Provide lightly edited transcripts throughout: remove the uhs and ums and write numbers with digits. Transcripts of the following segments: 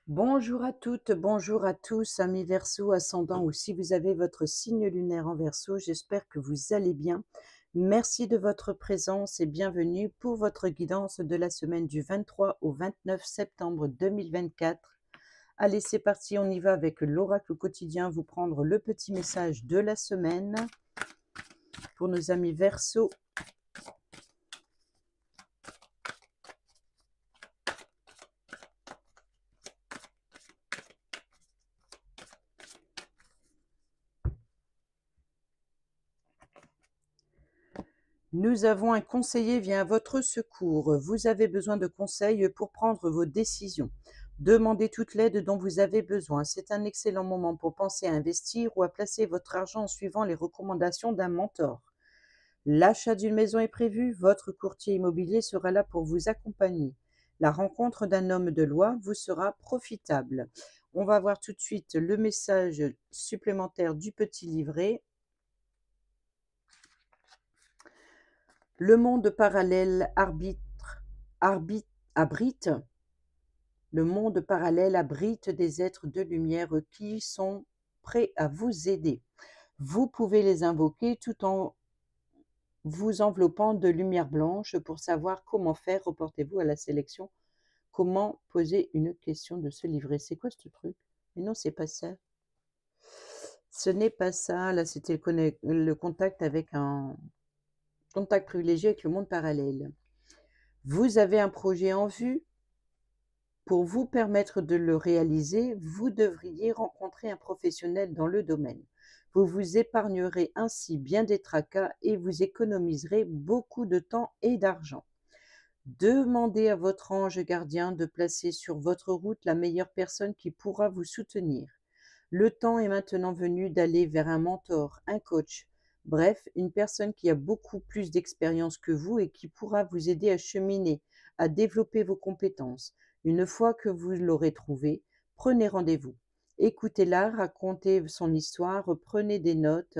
Bonjour à toutes, bonjour à tous, amis Verseau, ascendant ou si vous avez votre signe lunaire en Verseau, j'espère que vous allez bien. Merci de votre présence et bienvenue pour votre guidance de la semaine du 23 au 29 septembre 2024. Allez, c'est parti, on y va avec l'oracle quotidien, vous prendre le petit message de la semaine pour nos amis Verseau. Nous avons un conseiller vient à votre secours. Vous avez besoin de conseils pour prendre vos décisions. Demandez toute l'aide dont vous avez besoin. C'est un excellent moment pour penser à investir ou à placer votre argent en suivant les recommandations d'un mentor. L'achat d'une maison est prévu, votre courtier immobilier sera là pour vous accompagner. La rencontre d'un homme de loi vous sera profitable. On va voir tout de suite le message supplémentaire du petit livret. Le monde parallèle abrite le monde parallèle abrite des êtres de lumière qui sont prêts à vous aider. Vous pouvez les invoquer tout en vous enveloppant de lumière blanche. Pour savoir comment faire, reportez-vous à la sélection. Comment poser une question de ce livret? C'est quoi ce truc? Mais non, c'est pas ça. Ce n'est pas ça. Là, c'était le contact avec un contact privilégié avec le monde parallèle. Vous avez un projet en vue. Pour vous permettre de le réaliser, vous devriez rencontrer un professionnel dans le domaine. Vous vous épargnerez ainsi bien des tracas et vous économiserez beaucoup de temps et d'argent. Demandez à votre ange gardien de placer sur votre route la meilleure personne qui pourra vous soutenir. Le temps est maintenant venu d'aller vers un mentor, un coach, bref, une personne qui a beaucoup plus d'expérience que vous et qui pourra vous aider à cheminer, à développer vos compétences. Une fois que vous l'aurez trouvé, prenez rendez-vous. Écoutez-la, racontez son histoire, prenez des notes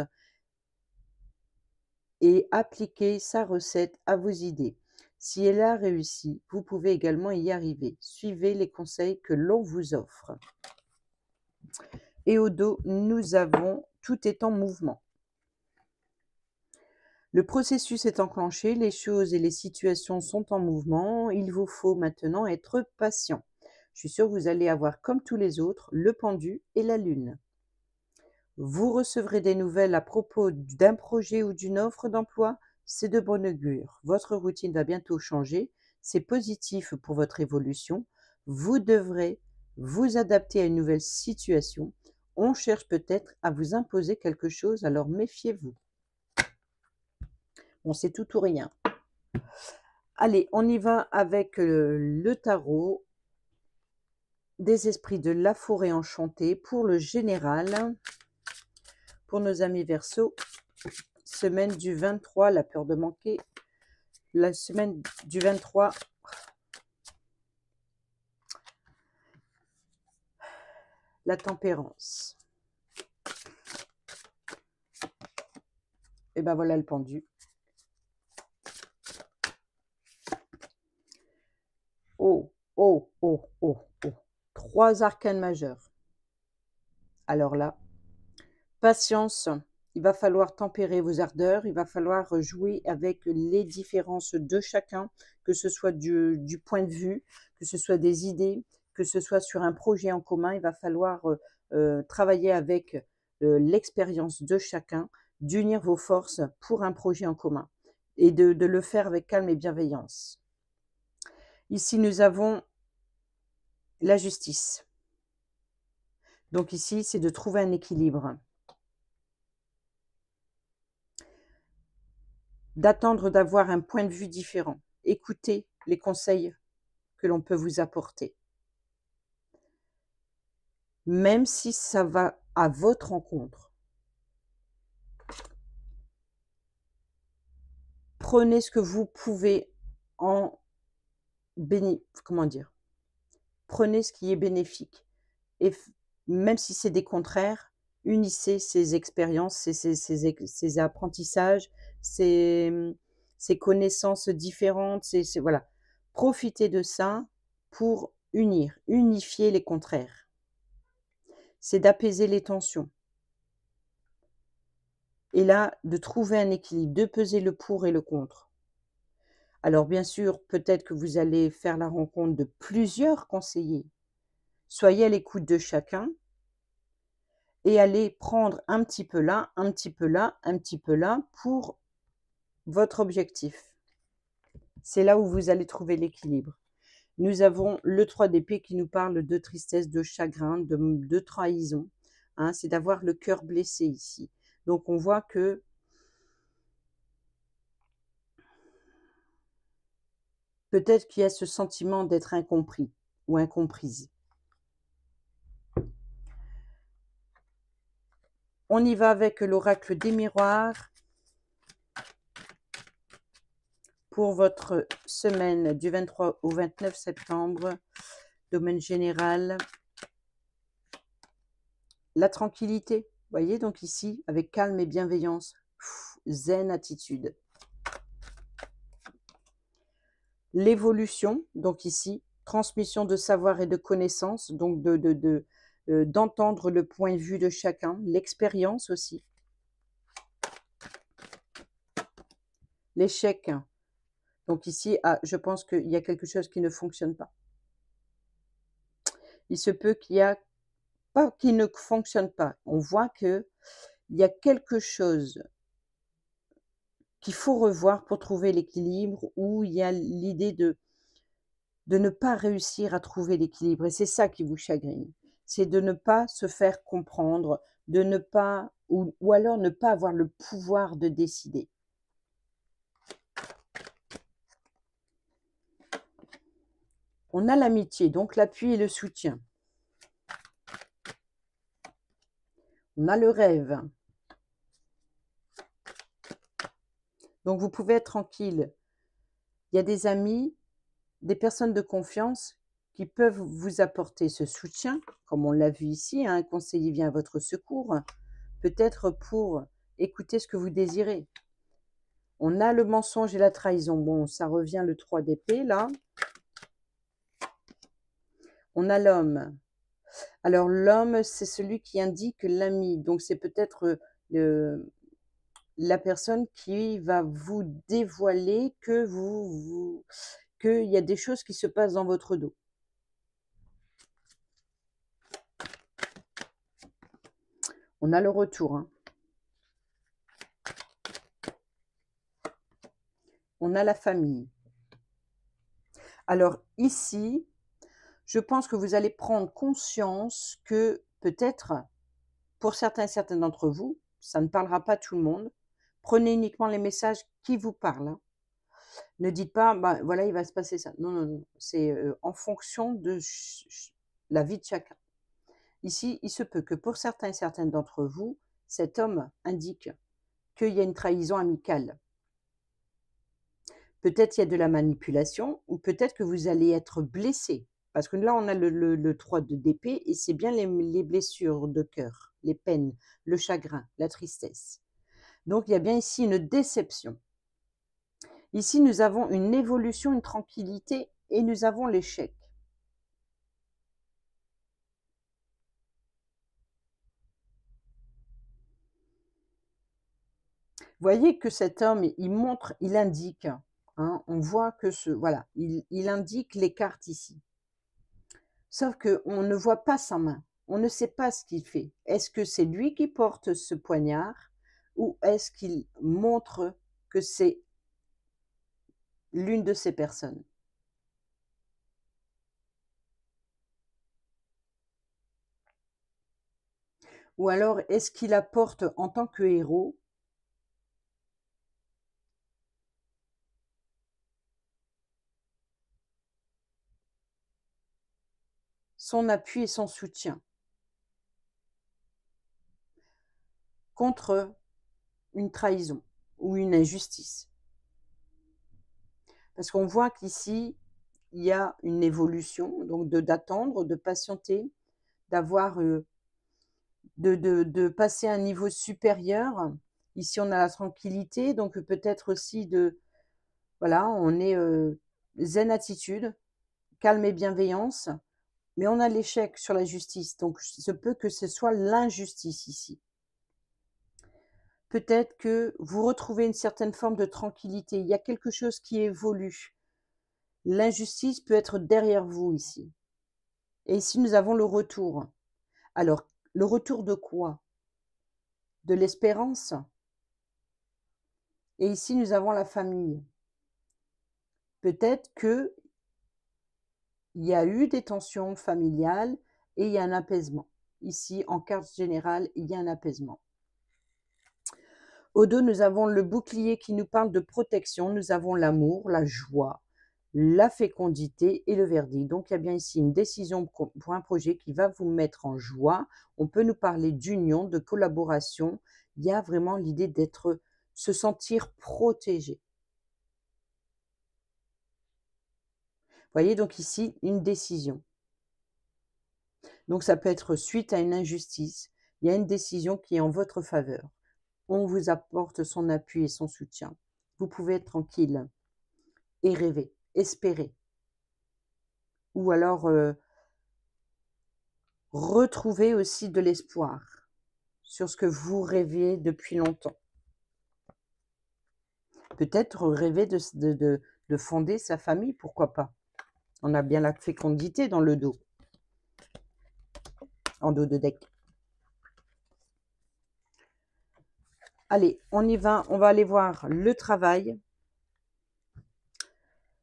et appliquez sa recette à vos idées. Si elle a réussi, vous pouvez également y arriver. Suivez les conseils que l'on vous offre. Et au dos, nous avons « Tout est en mouvement ». Le processus est enclenché, les choses et les situations sont en mouvement, il vous faut maintenant être patient. Je suis sûre que vous allez avoir, comme tous les autres, le pendu et la lune. Vous recevrez des nouvelles à propos d'un projet ou d'une offre d'emploi, c'est de bon augure. Votre routine va bientôt changer, c'est positif pour votre évolution. Vous devrez vous adapter à une nouvelle situation. On cherche peut-être à vous imposer quelque chose, alors méfiez-vous. Bon, c'est tout ou rien. Allez, on y va avec le tarot des esprits de la forêt enchantée pour le général. Pour nos amis Verseau, semaine du 23, la peur de manquer. La semaine du 23, la tempérance. Et ben voilà le pendu. Oh, oh, oh, oh, oh. 3 arcanes majeurs. Alors là, patience, il va falloir tempérer vos ardeurs, il va falloir jouer avec les différences de chacun, que ce soit du point de vue, que ce soit des idées, que ce soit sur un projet en commun, il va falloir travailler avec l'expérience de chacun, d'unir vos forces pour un projet en commun et de le faire avec calme et bienveillance. Ici, nous avons la justice. Donc ici, c'est de trouver un équilibre. D'attendre d'avoir un point de vue différent. Écoutez les conseils que l'on peut vous apporter. Même si ça va à votre rencontre. Prenez ce que vous pouvez en prenez ce qui est bénéfique. Et même si c'est des contraires, unissez ces expériences, ces apprentissages, ces connaissances différentes, voilà. Profitez de ça pour unir, unifier les contraires. C'est d'apaiser les tensions. Et là, de trouver un équilibre, de peser le pour et le contre. Alors bien sûr, peut-être que vous allez faire la rencontre de plusieurs conseillers. Soyez à l'écoute de chacun et allez prendre un petit peu là, un petit peu là, un petit peu là pour votre objectif. C'est là où vous allez trouver l'équilibre. Nous avons le 3 d'épée qui nous parle de tristesse, de chagrin, de trahison. Hein, c'est d'avoir le cœur blessé ici. Donc on voit que peut-être qu'il y a ce sentiment d'être incompris ou incomprise. On y va avec l'oracle des miroirs pour votre semaine du 23 au 29 septembre. Domaine général. La tranquillité, voyez donc ici, avec calme et bienveillance. Zen attitude. L'évolution, donc ici, transmission de savoir et de connaissances, donc d'entendre le point de vue de chacun, l'expérience aussi. L'échec, donc ici, je pense qu'il y a quelque chose qui ne fonctionne pas. Il se peut qu'il y a, pas qu'il ne fonctionne pas, on voit qu'il y a quelque chose qu'il faut revoir pour trouver l'équilibre, où il y a l'idée de ne pas réussir à trouver l'équilibre. Et c'est ça qui vous chagrine. C'est de ne pas se faire comprendre, de ne pas, ou alors ne pas avoir le pouvoir de décider. On a l'amitié, donc l'appui et le soutien. On a le rêve. Donc vous pouvez être tranquille. Il y a des amis, des personnes de confiance qui peuvent vous apporter ce soutien, comme on l'a vu ici, un conseiller vient à votre secours, peut-être pour écouter ce que vous désirez. On a le mensonge et la trahison. Bon, ça revient le 3 d'épée, là. On a l'homme. Alors, l'homme, c'est celui qui indique l'ami. Donc, c'est peut-être la personne qui va vous dévoiler que qu'il y a des choses qui se passent dans votre dos. On a le retour. Hein. On a la famille. Alors, ici, je pense que vous allez prendre conscience que peut-être, pour certains et certaines d'entre vous, ça ne parlera pas à tout le monde. Prenez uniquement les messages qui vous parlent. Hein. Ne dites pas, bah, voilà, il va se passer ça. Non, non, non. C'est en fonction de la vie de chacun. Ici, il se peut que pour certains et certaines d'entre vous, cet homme indique qu'il y a une trahison amicale. Peut-être il y a de la manipulation, ou peut-être que vous allez être blessé. Parce que là, on a le 3 d'épée, et c'est bien les blessures de cœur, les peines, le chagrin, la tristesse. Donc, il y a bien ici une déception. Ici, nous avons une évolution, une tranquillité, et nous avons l'échec. Voyez que cet homme, il montre, il indique, hein, on voit que voilà, il indique les cartes ici. Sauf qu'on ne voit pas sa main, on ne sait pas ce qu'il fait. Est-ce que c'est lui qui porte ce poignard ou est-ce qu'il montre que c'est l'une de ces personnes? Ou alors, est-ce qu'il apporte en tant que héros son appui et son soutien contre une trahison ou une injustice? Parce qu'on voit qu'ici, il y a une évolution, donc d'attendre, de patienter, d'avoir, de passer à un niveau supérieur. Ici, on a la tranquillité, donc peut-être aussi voilà, on est zen attitude, calme et bienveillance, mais on a l'échec sur la justice, donc il se peut que ce soit l'injustice ici. Peut-être que vous retrouvez une certaine forme de tranquillité, il y a quelque chose qui évolue. L'injustice peut être derrière vous ici. Et ici, nous avons le retour. Alors, le retour de quoi? De l'espérance. Et ici, nous avons la famille. Peut-être qu'il y a eu des tensions familiales et il y a un apaisement. Ici, en carte générale, il y a un apaisement. Au dos, nous avons le bouclier qui nous parle de protection. Nous avons l'amour, la joie, la fécondité et le verdict. Donc, il y a bien ici une décision pour un projet qui va vous mettre en joie. On peut nous parler d'union, de collaboration. Il y a vraiment l'idée d'être, se sentir protégé. Vous voyez, donc ici, une décision. Donc, ça peut être suite à une injustice. Il y a une décision qui est en votre faveur. On vous apporte son appui et son soutien. Vous pouvez être tranquille et rêver, espérer. Ou alors, retrouver aussi de l'espoir sur ce que vous rêviez depuis longtemps. Peut-être rêver de fonder sa famille, pourquoi pas. On a bien la fécondité dans le dos, en dos de deck. Allez, on y va, on va aller voir le travail.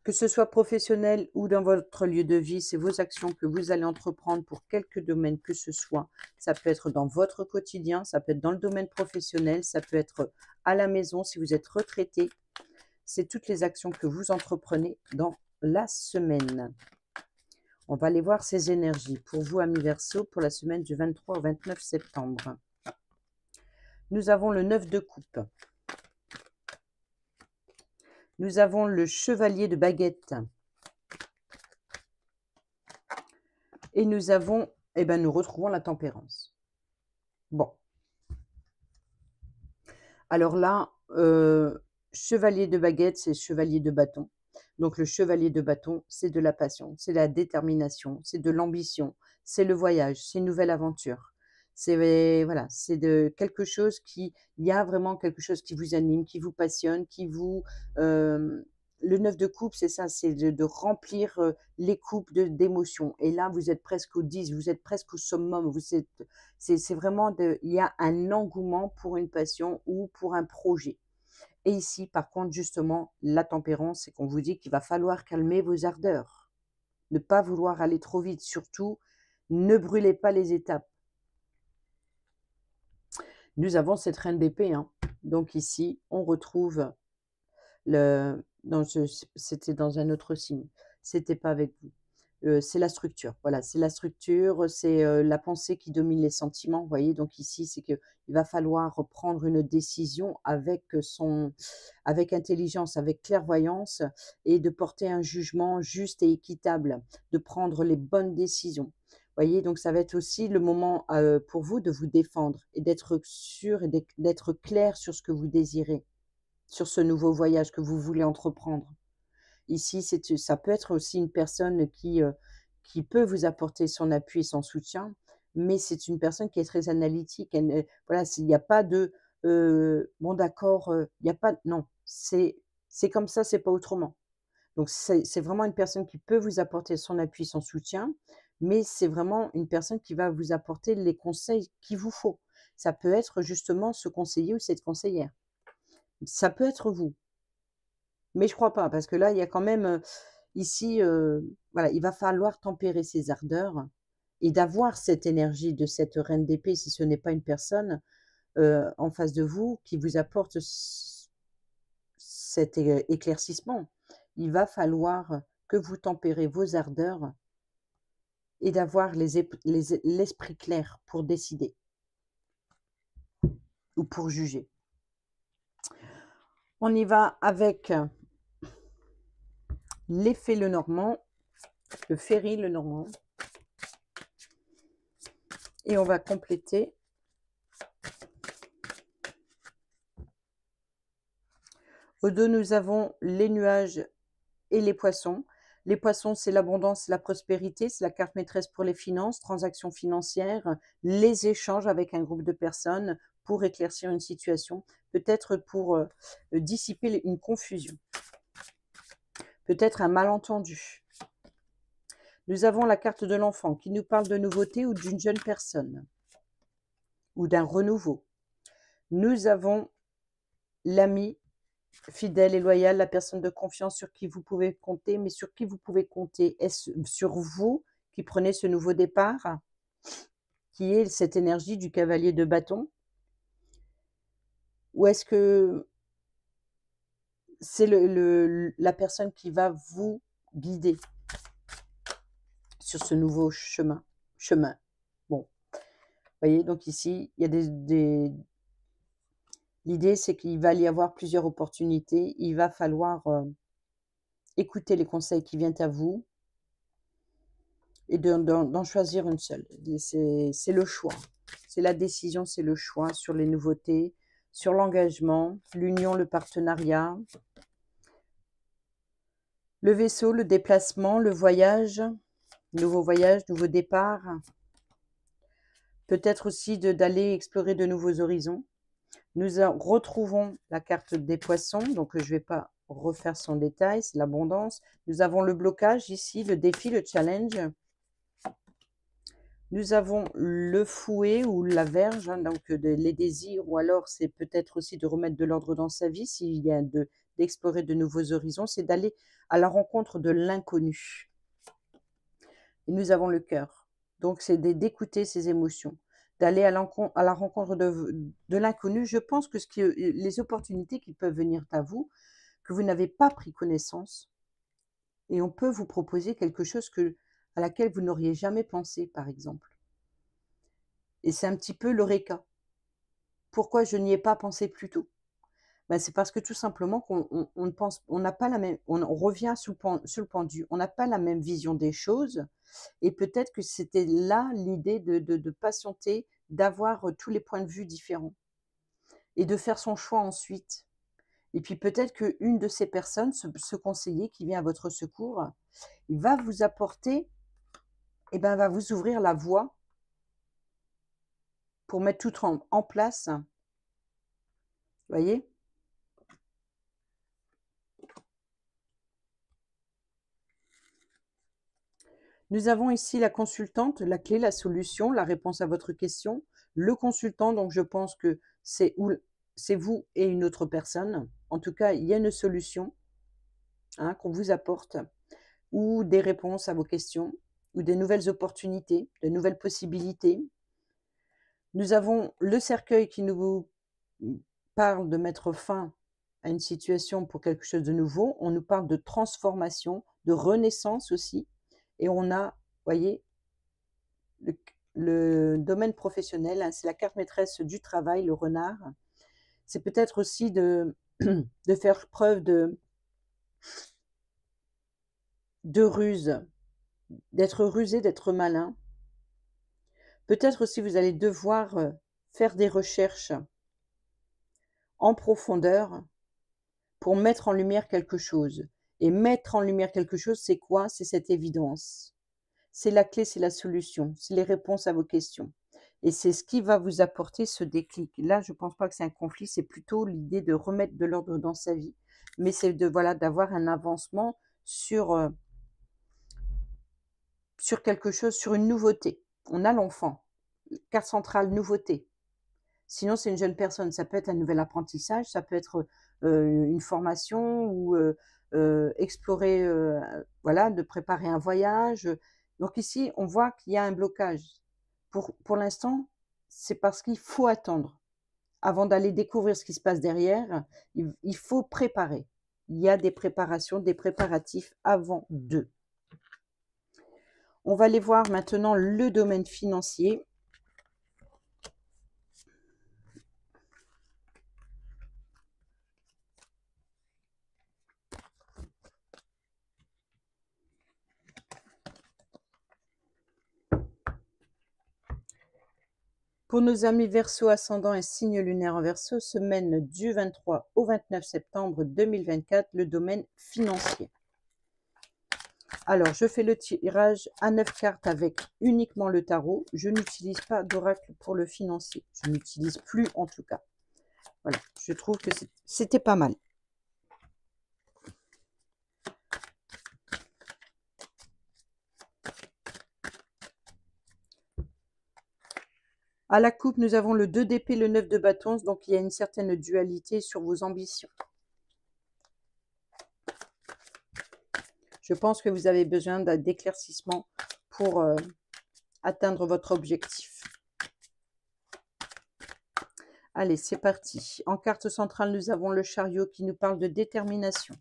Que ce soit professionnel ou dans votre lieu de vie, c'est vos actions que vous allez entreprendre pour quelque domaine que ce soit. Ça peut être dans votre quotidien, ça peut être dans le domaine professionnel, ça peut être à la maison si vous êtes retraité. C'est toutes les actions que vous entreprenez dans la semaine. On va aller voir ces énergies pour vous, amis Verseau, pour la semaine du 23 au 29 septembre. Nous avons le 9 de coupe. Nous avons le chevalier de baguette. Et nous avons, eh ben, nous retrouvons la tempérance. Bon. Alors là, chevalier de baguette, c'est chevalier de bâton. Donc le chevalier de bâton, c'est de la passion, c'est la détermination, c'est de l'ambition, c'est le voyage, c'est une nouvelle aventure. C'est voilà, c'est de quelque chose qui, il y a vraiment quelque chose qui vous anime, qui vous passionne, qui vous, le 9 de coupe, c'est ça, c'est de remplir les coupes d'émotions. Et là, vous êtes presque au 10, vous êtes presque au summum. C'est vraiment, il y a un engouement pour une passion ou pour un projet. Et ici, par contre, justement, la tempérance, c'est qu'on vous dit qu'il va falloir calmer vos ardeurs. Ne pas vouloir aller trop vite. Surtout, ne brûlez pas les étapes. Nous avons cette reine d'épée. Hein. Donc ici, on retrouve c'était dans un autre signe. C'était pas avec vous. C'est la structure. Voilà, c'est la structure, c'est la pensée qui domine les sentiments. Vous voyez, donc ici, c'est qu'il va falloir prendre une décision avec intelligence, avec clairvoyance et de porter un jugement juste et équitable, de prendre les bonnes décisions. Vous voyez, donc ça va être aussi le moment pour vous de vous défendre et d'être sûr et d'être clair sur ce que vous désirez, sur ce nouveau voyage que vous voulez entreprendre. Ici, ça peut être aussi une personne qui peut vous apporter son appui et son soutien, mais c'est une personne qui est très analytique. Voilà, il n'y a pas de bon d'accord, il n'y a pas, non, c'est comme ça, c'est pas autrement. Donc c'est vraiment une personne qui peut vous apporter son appui, son soutien, mais c'est vraiment une personne qui va vous apporter les conseils qu'il vous faut. Ça peut être justement ce conseiller ou cette conseillère. Ça peut être vous. Mais je crois pas, parce que là, il y a quand même, ici, voilà, il va falloir tempérer ses ardeurs et d'avoir cette énergie de cette reine d'épée, si ce n'est pas une personne, en face de vous qui vous apporte cet éclaircissement. Il va falloir que vous tempérez vos ardeurs et d'avoir l'esprit clair pour décider ou pour juger. On y va avec l'effet Lenormand, le Ferry Lenormand. Et on va compléter au dos, nous avons les nuages et les poissons. Les poissons, c'est l'abondance, la prospérité, c'est la carte maîtresse pour les finances, transactions financières, les échanges avec un groupe de personnes pour éclaircir une situation, peut-être pour dissiper une confusion, peut-être un malentendu. Nous avons la carte de l'enfant qui nous parle de nouveauté ou d'une jeune personne ou d'un renouveau. Nous avons l'ami fidèle et loyal, la personne de confiance sur qui vous pouvez compter, mais sur qui vous pouvez compter. Est-ce sur vous qui prenez ce nouveau départ, qui est cette énergie du cavalier de bâton? Ou est-ce que c'est la personne qui va vous guider sur ce nouveau chemin? Bon, vous voyez, donc ici, il y a l'idée, c'est qu'il va y avoir plusieurs opportunités. Il va falloir écouter les conseils qui viennent à vous et d'en choisir une seule. C'est le choix. C'est la décision, c'est le choix sur les nouveautés, sur l'engagement, l'union, le partenariat, le vaisseau, le déplacement, le voyage, nouveau départ. Peut-être aussi d'aller explorer de nouveaux horizons. Nous retrouvons la carte des poissons, donc je ne vais pas refaire son détail, c'est l'abondance. Nous avons le blocage ici, le défi, le challenge. Nous avons le fouet ou la verge, hein, donc les désirs, ou alors c'est peut-être aussi de remettre de l'ordre dans sa vie, s'il y a d'explorer de nouveaux horizons, c'est d'aller à la rencontre de l'inconnu. Et nous avons le cœur, donc c'est d'écouter ses émotions, d'aller à la rencontre de l'inconnu. Je pense que les opportunités qui peuvent venir à vous, que vous n'avez pas pris connaissance, et on peut vous proposer quelque chose à laquelle vous n'auriez jamais pensé, par exemple. Et c'est un petit peu l'eureka. Pourquoi je n'y ai pas pensé plus tôt? Ben, c'est parce que tout simplement on n'a pas la même, on revient sur le pendu, on n'a pas la même vision des choses, et peut-être que c'était là l'idée de patienter, d'avoir tous les points de vue différents et de faire son choix ensuite. Et puis peut-être qu'une de ces personnes, ce conseiller qui vient à votre secours, il va vous apporter, et ben, va vous ouvrir la voie pour mettre tout en place. Vous voyez? Nous avons ici la consultante, la clé, la solution, la réponse à votre question. Le consultant, donc je pense que c'est vous et une autre personne. En tout cas, il y a une solution, hein, qu'on vous apporte, ou des réponses à vos questions, ou des nouvelles opportunités, de nouvelles possibilités. Nous avons le cercueil qui nous parle de mettre fin à une situation pour quelque chose de nouveau. On nous parle de transformation, de renaissance aussi. Et on a, voyez, le domaine professionnel, hein, c'est la carte maîtresse du travail, le renard. C'est peut-être aussi de faire preuve de ruse, d'être rusé, d'être malin. Peut-être aussi vous allez devoir faire des recherches en profondeur pour mettre en lumière quelque chose. Et mettre en lumière quelque chose, c'est quoi? C'est cette évidence. C'est la clé, c'est la solution, c'est les réponses à vos questions. Et c'est ce qui va vous apporter ce déclic. Là, je ne pense pas que c'est un conflit, c'est plutôt l'idée de remettre de l'ordre dans sa vie. Mais c'est d'avoir un avancement sur quelque chose, sur une nouveauté. On a l'enfant, carte centrale, nouveauté. Sinon, c'est une jeune personne. Ça peut être un nouvel apprentissage, ça peut être une formation ou explorer, de préparer un voyage. Donc ici, on voit qu'il y a un blocage. Pour l'instant, c'est parce qu'il faut attendre. Avant d'aller découvrir ce qui se passe derrière, il faut préparer. Il y a des préparations, des préparatifs avant d'eux. On va aller voir maintenant le domaine financier. Pour nos amis Verseau ascendant et signe lunaire en Verseau, semaine du 23 au 29 septembre 2024, le domaine financier. Alors, je fais le tirage à 9 cartes avec uniquement le tarot. Je n'utilise pas d'oracle pour le financier. Je n'utilise plus en tout cas. Voilà, je trouve que c'était pas mal. À la coupe, nous avons le 2 d'épée, le 9 de bâtons. Donc, il y a une certaine dualité sur vos ambitions. Je pense que vous avez besoin d'éclaircissement pour atteindre votre objectif. Allez, c'est parti. En carte centrale, nous avons le chariot qui nous parle de détermination,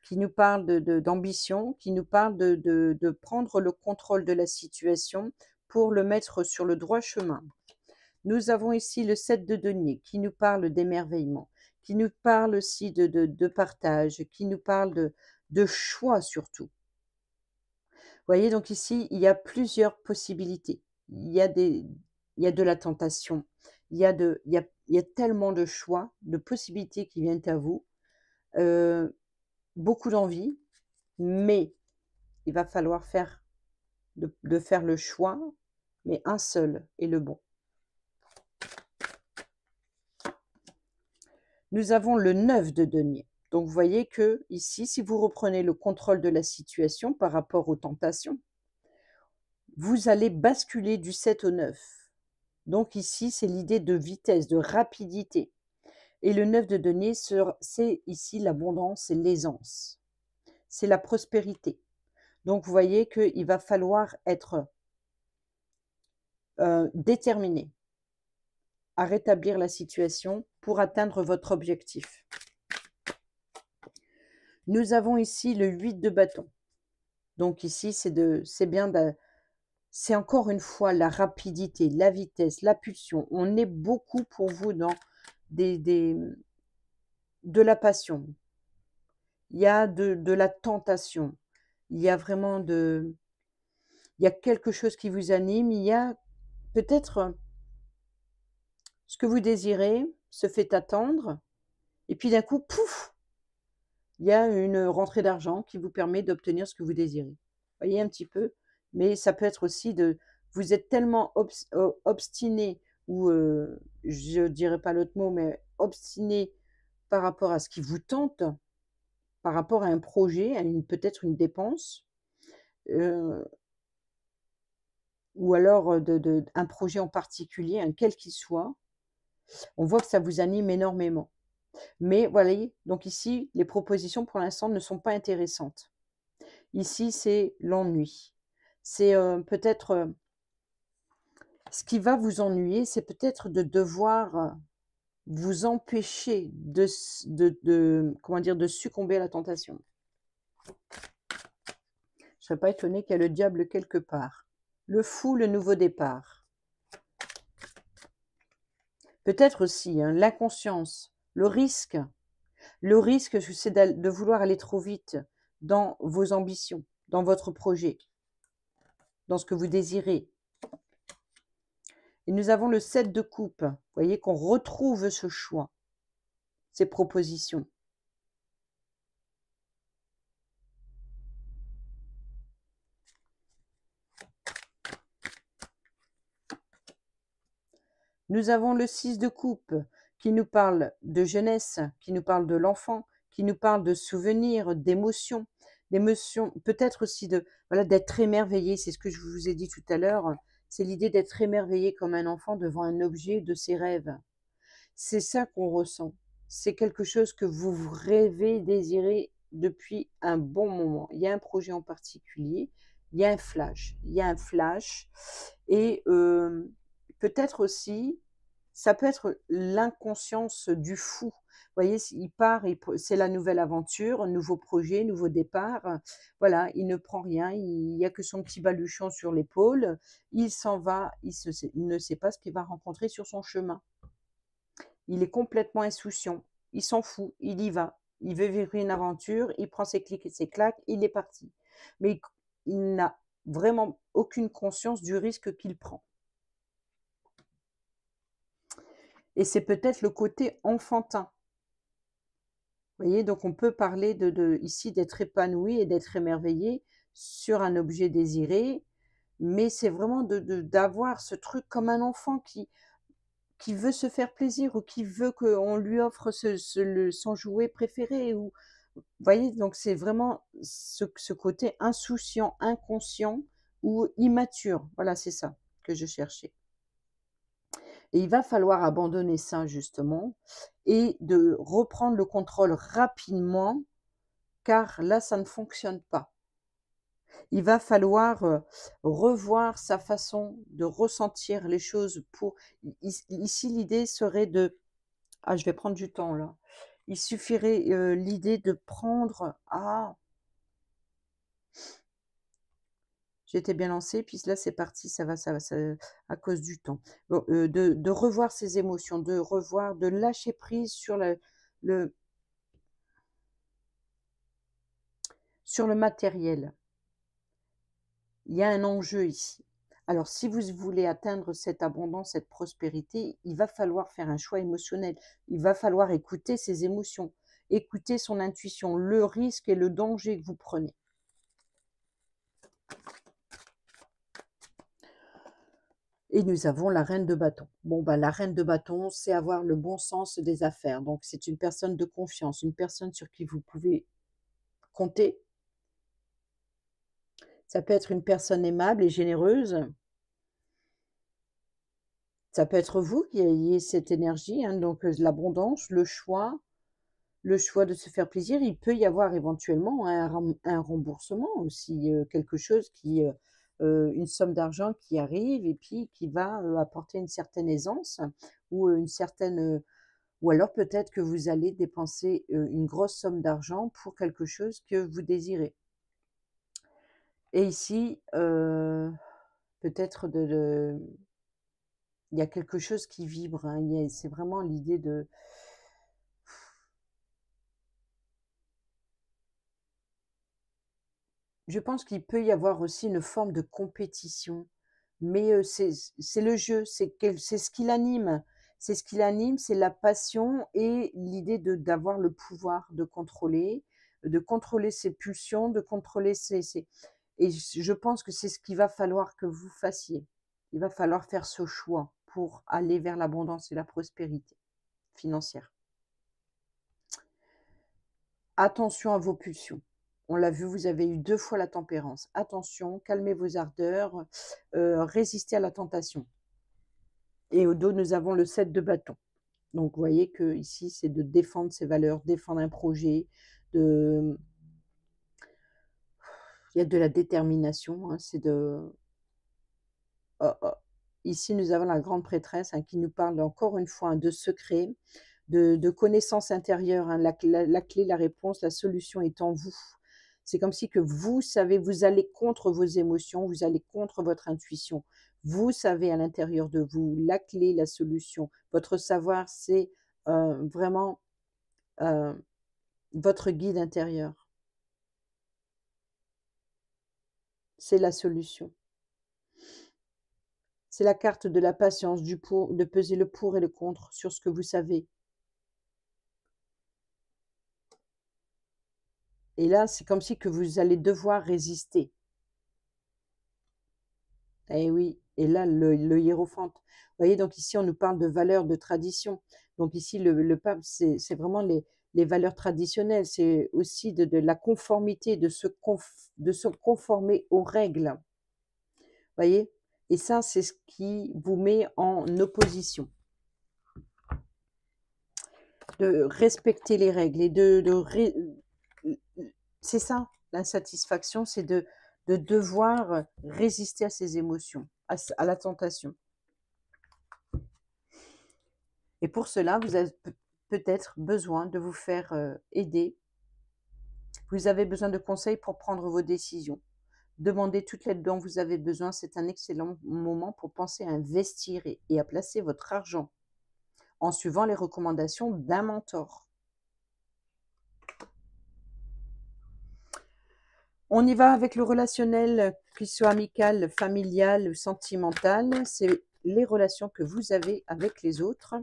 qui nous parle d'ambition, qui nous parle de prendre le contrôle de la situation pour le mettre sur le droit chemin. Nous avons ici le 7 de denier qui nous parle d'émerveillement, qui nous parle aussi de partage, qui nous parle de choix surtout. Vous voyez, donc ici, il y a plusieurs possibilités. Il y a de la tentation, il y a tellement de choix, de possibilités qui viennent à vous, beaucoup d'envie, mais il va falloir faire le choix, mais un seul est le bon. Nous avons le 9 de denier. Donc, vous voyez que ici, si vous reprenez le contrôle de la situation par rapport aux tentations, vous allez basculer du 7 au 9. Donc ici, c'est l'idée de vitesse, de rapidité. Et le 9 de denier, c'est ici l'abondance, c'est l'aisance. C'est la prospérité. Donc, vous voyez qu'il va falloir être déterminé à rétablir la situation pour atteindre votre objectif. Nous avons ici le 8 de bâton. Donc ici, c'est encore une fois la rapidité, la vitesse, la pulsion. On est beaucoup pour vous dans de la passion. Il y a de la tentation. Il y a vraiment il y a quelque chose qui vous anime. Il y a peut-être ce que vous désirez se fait attendre. Et puis d'un coup, pouf, il y a une rentrée d'argent qui vous permet d'obtenir ce que vous désirez. Vous voyez un petit peu? Mais ça peut être aussi vous êtes tellement obstiné ou, je ne dirais pas l'autre mot, mais obstiné par rapport à ce qui vous tente, par rapport à un projet, à peut-être une dépense, ou alors un projet en particulier, un quel qu'il soit. On voit que ça vous anime énormément. Mais voilà, donc ici, les propositions pour l'instant ne sont pas intéressantes. Ici, c'est l'ennui. C'est peut-être ce qui va vous ennuyer, c'est peut-être de devoir vous empêcher comment dire, de succomber à la tentation. Je ne serais pas étonnée qu'il y ait le diable quelque part. Le fou, le nouveau départ. Peut-être aussi l'inconscience, le risque. Le risque, c'est de vouloir aller trop vite dans vos ambitions, dans votre projet, dans ce que vous désirez. Et nous avons le 7 de coupe. Vous voyez qu'on retrouve ce choix, ces propositions. Nous avons le 6 de coupe qui nous parle de jeunesse, qui nous parle de l'enfant, qui nous parle de souvenirs, d'émotions, peut-être aussi d'être émerveillé. C'est ce que je vous ai dit tout à l'heure. C'est l'idée d'être émerveillé comme un enfant devant un objet de ses rêves. C'est ça qu'on ressent. C'est quelque chose que vous rêvez, désirez depuis un bon moment. Il y a un projet en particulier, il y a un flash. Et peut-être aussi, ça peut être l'inconscience du fou. Vous voyez, il part, c'est la nouvelle aventure, un nouveau projet, nouveau départ. Voilà, il ne prend rien, il n'y a que son petit baluchon sur l'épaule. Il s'en va, il ne sait pas ce qu'il va rencontrer sur son chemin. Il est complètement insouciant, il s'en fout, il y va. Il veut vivre une aventure, il prend ses clics et ses claques, il est parti. Mais il n'a vraiment aucune conscience du risque qu'il prend. Et c'est peut-être le côté enfantin. Vous voyez, donc on peut parler ici d'être épanoui et d'être émerveillé sur un objet désiré, mais c'est vraiment d'avoir ce truc comme un enfant qui veut se faire plaisir ou qui veut qu'on lui offre son jouet préféré ou vous voyez? Donc c'est vraiment ce côté insouciant, inconscient ou immature. Voilà, c'est ça que je cherchais et il va falloir abandonner ça justement et de reprendre le contrôle rapidement, car là, ça ne fonctionne pas. Il va falloir, revoir sa façon de ressentir les choses pour ici l'idée serait de ah, je vais prendre du temps là. Il suffirait, l'idée de prendre j'étais bien lancée, puis là c'est parti, ça à cause du temps. Bon, de revoir ses émotions, de lâcher prise le sur le matériel. Il y a un enjeu ici. Alors si vous voulez atteindre cette abondance, cette prospérité, il va falloir faire un choix émotionnel. Il va falloir écouter ses émotions, écouter son intuition, le risque et le danger que vous prenez. Et nous avons la reine de bâton. Bon, bah, la reine de bâton, c'est avoir le bon sens des affaires. Donc, c'est une personne de confiance, une personne sur qui vous pouvez compter. Ça peut être une personne aimable et généreuse. Ça peut être vous qui ayez cette énergie, hein, donc l'abondance, le choix de se faire plaisir. Il peut y avoir éventuellement un remboursement aussi, quelque chose une somme d'argent qui arrive et puis qui va, apporter une certaine aisance ou, une certaine, ou alors peut-être que vous allez dépenser, une grosse somme d'argent pour quelque chose que vous désirez. Et ici, peut-être il y a quelque chose qui vibre, hein, c'est vraiment l'idée de je pense qu'il peut y avoir aussi une forme de compétition, mais c'est le jeu, c'est ce qui l'anime. C'est ce qui l'anime, c'est la passion et l'idée d'avoir le pouvoir de contrôler ses pulsions, de contrôler ses et je pense que c'est ce qu'il va falloir que vous fassiez. Il va falloir faire ce choix pour aller vers l'abondance et la prospérité financière. Attention à vos pulsions. On l'a vu, vous avez eu 2 fois la tempérance. Attention, calmez vos ardeurs, résistez à la tentation. Et au dos, nous avons le 7 de bâton. Donc vous voyez que ici, c'est de défendre ses valeurs, défendre un projet, il y a de la détermination, hein, c'est de oh, oh. Ici, nous avons la grande prêtresse, hein, qui nous parle encore une fois, hein, de secrets, de connaissances intérieures, hein. La clé, la réponse, la solution est en vous. C'est comme si que vous savez, vous allez contre vos émotions, vous allez contre votre intuition. Vous savez à l'intérieur de vous la clé, la solution. Votre savoir, c'est, vraiment, heu, votre guide intérieur. C'est la solution. C'est la carte de la patience, du pour, de peser le pour et le contre sur ce que vous savez. Et là, c'est comme si que vous allez devoir résister. Eh oui, et là, le hiérophante. Vous voyez, donc ici, on nous parle de valeurs, de tradition. Donc ici, le pape, c'est vraiment les valeurs traditionnelles. C'est aussi de la conformité, de se conformer aux règles. Vous voyez? Et ça, c'est ce qui vous met en opposition. De respecter les règles et c'est ça, l'insatisfaction, c'est de devoir résister à ses émotions, à la tentation. Et pour cela, vous avez peut-être besoin de vous faire aider. Vous avez besoin de conseils pour prendre vos décisions. Demandez toute l'aide dont vous avez besoin. C'est un excellent moment pour penser à investir et à placer votre argent en suivant les recommandations d'un mentor. On y va avec le relationnel, qu'il soit amical, familial, sentimental. C'est les relations que vous avez avec les autres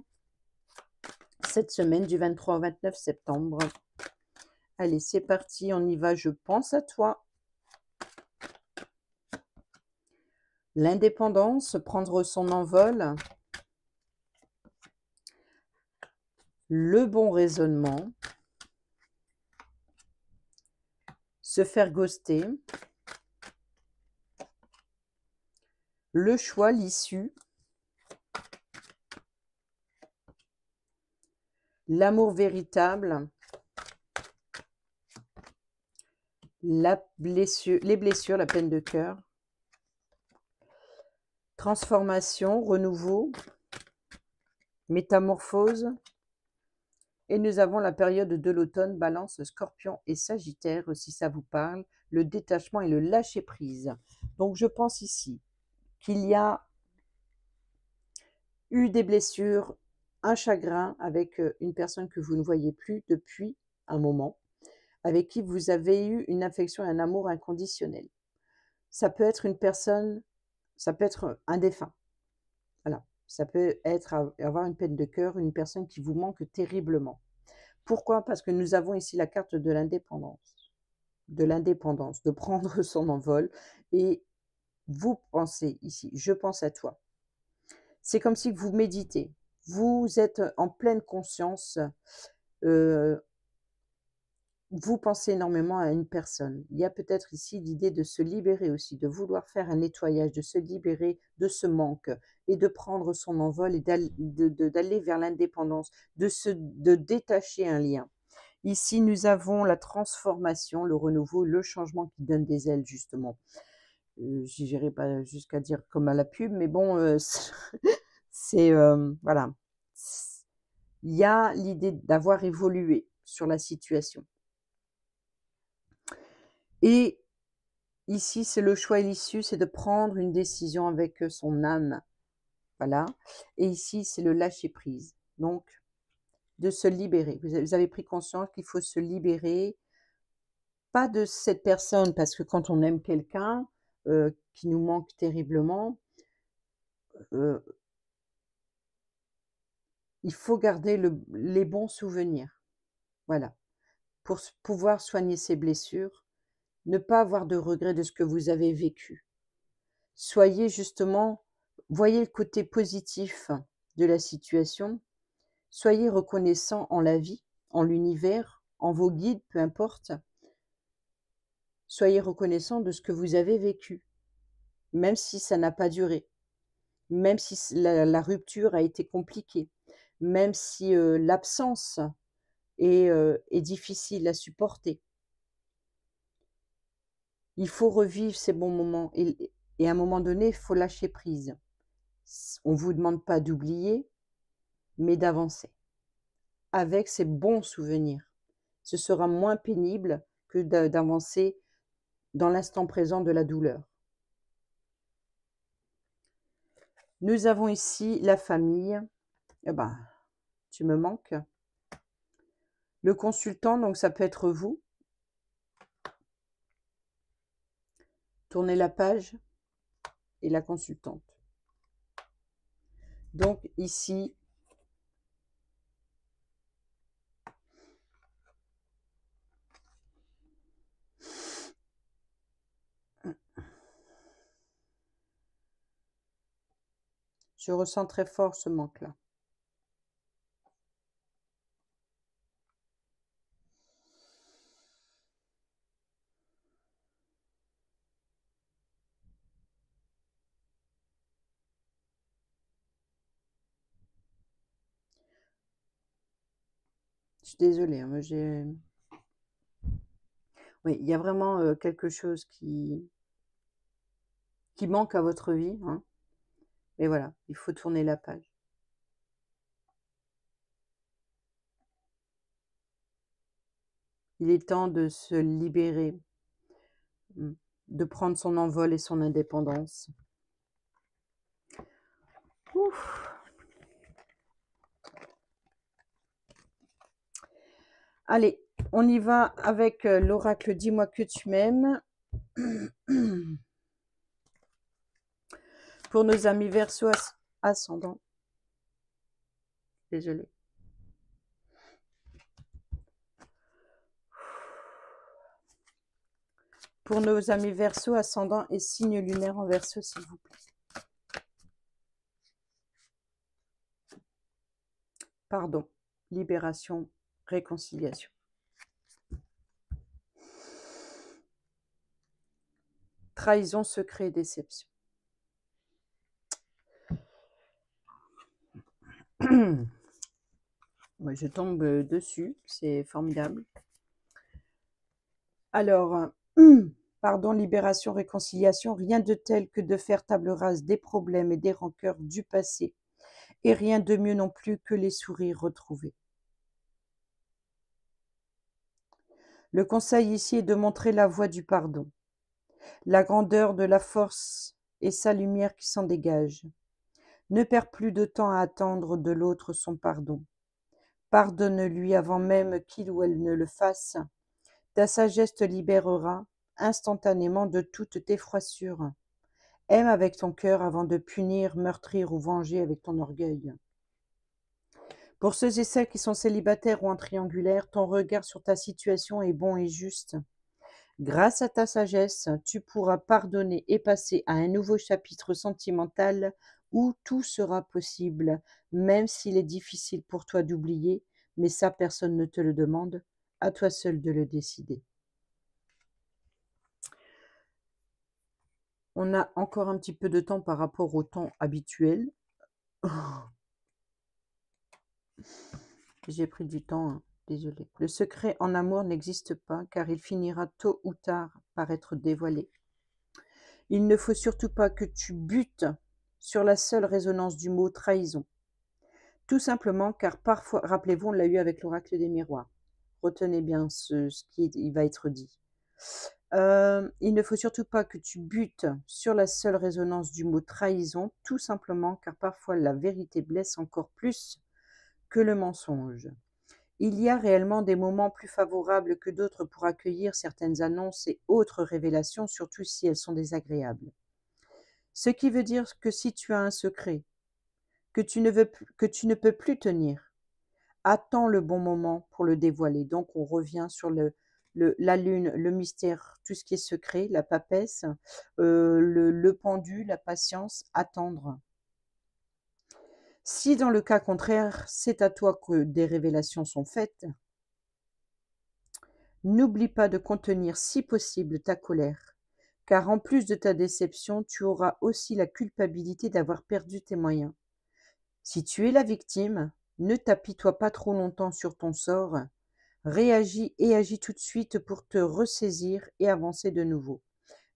cette semaine du 23 au 29 septembre. Allez, c'est parti, on y va, je pense à toi. L'indépendance, prendre son envol. Le bon raisonnement. Se faire ghoster. Le choix, l'issue. L'amour véritable. Les blessures, la peine de cœur. Transformation, renouveau. Métamorphose. Et nous avons la période de l'automne, Balance, Scorpion et Sagittaire, si ça vous parle, le détachement et le lâcher-prise. Donc je pense ici qu'il y a eu des blessures, un chagrin avec une personne que vous ne voyez plus depuis un moment, avec qui vous avez eu une affection et un amour inconditionnel. Ça peut être une personne, ça peut être un défunt. Voilà. Ça peut être avoir une peine de cœur, une personne qui vous manque terriblement. Pourquoi? Parce que nous avons ici la carte de l'indépendance, de prendre son envol. Et vous pensez ici, je pense à toi. C'est comme si vous méditez. Vous êtes en pleine conscience. Vous pensez énormément à une personne. Il y a peut-être ici l'idée de se libérer aussi, de vouloir faire un nettoyage, de se libérer de ce manque et de prendre son envol et d'aller vers l'indépendance, de détacher un lien. Ici, nous avons la transformation, le renouveau, le changement qui donne des ailes, justement. Je n'irai pas jusqu'à dire comme à la pub, mais bon, c'est voilà. Il y a l'idée d'avoir évolué sur la situation. Et ici, c'est le choix et l'issue, c'est de prendre une décision avec son âme. Voilà. Et ici, c'est le lâcher-prise. Donc, de se libérer. Vous avez pris conscience qu'il faut se libérer, pas de cette personne, parce que quand on aime quelqu'un qui nous manque terriblement, il faut garder les bons souvenirs. Voilà. Pour pouvoir soigner ses blessures, ne pas avoir de regrets de ce que vous avez vécu. Soyez justement, voyez le côté positif de la situation. Soyez reconnaissant en la vie, en l'univers, en vos guides, peu importe. Soyez reconnaissant de ce que vous avez vécu, même si ça n'a pas duré, même si la rupture a été compliquée, même si l'absence est difficile à supporter. Il faut revivre ces bons moments et à un moment donné, il faut lâcher prise. On ne vous demande pas d'oublier, mais d'avancer avec ces bons souvenirs. Ce sera moins pénible que d'avancer dans l'instant présent de la douleur. Nous avons ici la famille. Eh ben, tu me manques. Le consultant, donc ça peut être vous. Tournez la page et la consultante. Donc ici, je ressens très fort ce manque-là. Je suis désolée, hein, oui, il y a vraiment quelque chose qui manque à votre vie, hein. Mais voilà, il faut tourner la page. Il est temps de se libérer, de prendre son envol et son indépendance. Ouf. Allez, on y va avec l'oracle « Dis-moi que tu m'aimes ». Pour nos amis Verseau ascendant. Désolée. Pour nos amis Verseau, ascendant et signe lunaire en Verseau, s'il vous plaît. Pardon, libération, réconciliation. Trahison, secret, déception. Ouais, je tombe dessus, c'est formidable. Alors, pardon, libération, réconciliation, rien de tel que de faire table rase des problèmes et des rancœurs du passé, et rien de mieux non plus que les sourires retrouvés. Le conseil ici est de montrer la voie du pardon, la grandeur de la force et sa lumière qui s'en dégage. Ne perds plus de temps à attendre de l'autre son pardon. Pardonne-lui avant même qu'il ou elle ne le fasse. Ta sagesse te libérera instantanément de toutes tes froissures. Aime avec ton cœur avant de punir, meurtrir ou venger avec ton orgueil. Pour ceux et celles qui sont célibataires ou en triangulaire, ton regard sur ta situation est bon et juste. Grâce à ta sagesse, tu pourras pardonner et passer à un nouveau chapitre sentimental où tout sera possible, même s'il est difficile pour toi d'oublier, mais ça personne ne te le demande, à toi seul de le décider. On a encore un petit peu de temps par rapport au temps habituel. J'ai pris du temps, hein, désolé. Le secret en amour n'existe pas, car il finira tôt ou tard par être dévoilé. Il ne faut surtout pas que tu butes sur la seule résonance du mot trahison. Tout simplement car parfois, rappelez-vous, on l'a eu avec l'oracle des miroirs. Retenez bien ce qui va être dit. Il ne faut surtout pas que tu butes sur la seule résonance du mot trahison, tout simplement car parfois la vérité blesse encore plus que le mensonge. Il y a réellement des moments plus favorables que d'autres pour accueillir certaines annonces et autres révélations, surtout si elles sont désagréables. Ce qui veut dire que si tu as un secret que tu ne peux plus tenir, attends le bon moment pour le dévoiler. Donc on revient sur la lune, le mystère, tout ce qui est secret, la papesse, le pendu, la patience, attendre. Si dans le cas contraire, c'est à toi que des révélations sont faites, n'oublie pas de contenir si possible ta colère, car en plus de ta déception, tu auras aussi la culpabilité d'avoir perdu tes moyens. Si tu es la victime, ne t'apitoie pas trop longtemps sur ton sort, réagis et agis tout de suite pour te ressaisir et avancer de nouveau.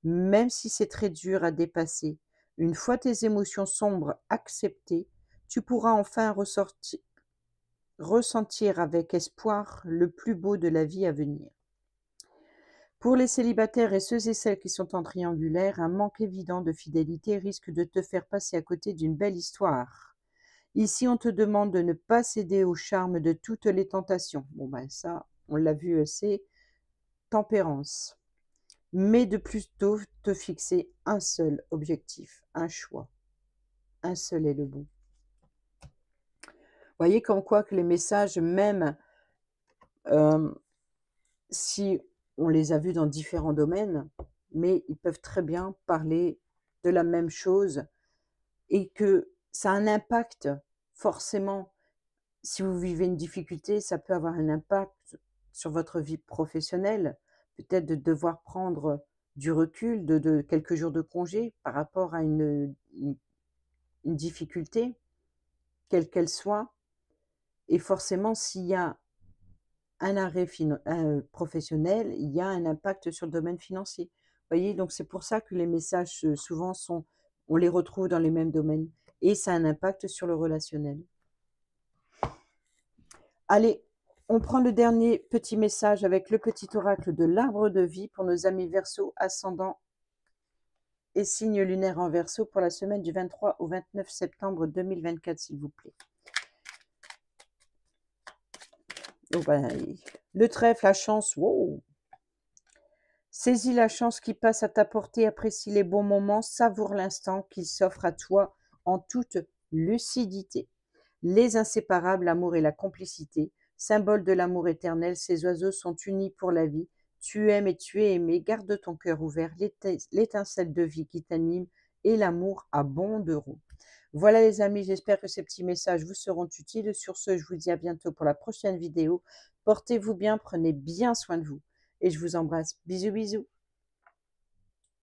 Même si c'est très dur à dépasser, une fois tes émotions sombres acceptées, tu pourras enfin ressentir avec espoir le plus beau de la vie à venir. Pour les célibataires et ceux et celles qui sont en triangulaire, un manque évident de fidélité risque de te faire passer à côté d'une belle histoire. Ici, on te demande de ne pas céder au charme de toutes les tentations. Bon, ben ça, on l'a vu, c'est tempérance. Mais de plutôt te fixer un seul objectif, un choix. Un seul est le bon. Voyez comme quoi que les messages, même si on les a vus dans différents domaines, mais ils peuvent très bien parler de la même chose et que ça a un impact forcément. Si vous vivez une difficulté, ça peut avoir un impact sur votre vie professionnelle, peut-être de devoir prendre du recul, de quelques jours de congé par rapport à une difficulté, quelle qu'elle soit. Et forcément, s'il y a un arrêt professionnel, il y a un impact sur le domaine financier. Vous voyez, donc c'est pour ça que les messages souvent on les retrouve dans les mêmes domaines. Et ça a un impact sur le relationnel. Allez, on prend le dernier petit message avec le petit oracle de l'arbre de vie pour nos amis Verseau, ascendant et signe lunaire en Verseau pour la semaine du 23 au 29 septembre 2024, s'il vous plaît. Oh ben, le trèfle, la chance, wow. Saisis la chance qui passe à ta portée, apprécie les bons moments, savoure l'instant qu'il s'offre à toi en toute lucidité. Les inséparables, l'amour et la complicité, symbole de l'amour éternel, ces oiseaux sont unis pour la vie, Tu aimes et tu es aimé, garde ton cœur ouvert, l'étincelle de vie qui t'anime et l'amour abonderont. Voilà les amis, j'espère que ces petits messages vous seront utiles. Sur ce, je vous dis à bientôt pour la prochaine vidéo. Portez-vous bien, prenez bien soin de vous et je vous embrasse. Bisous, bisous.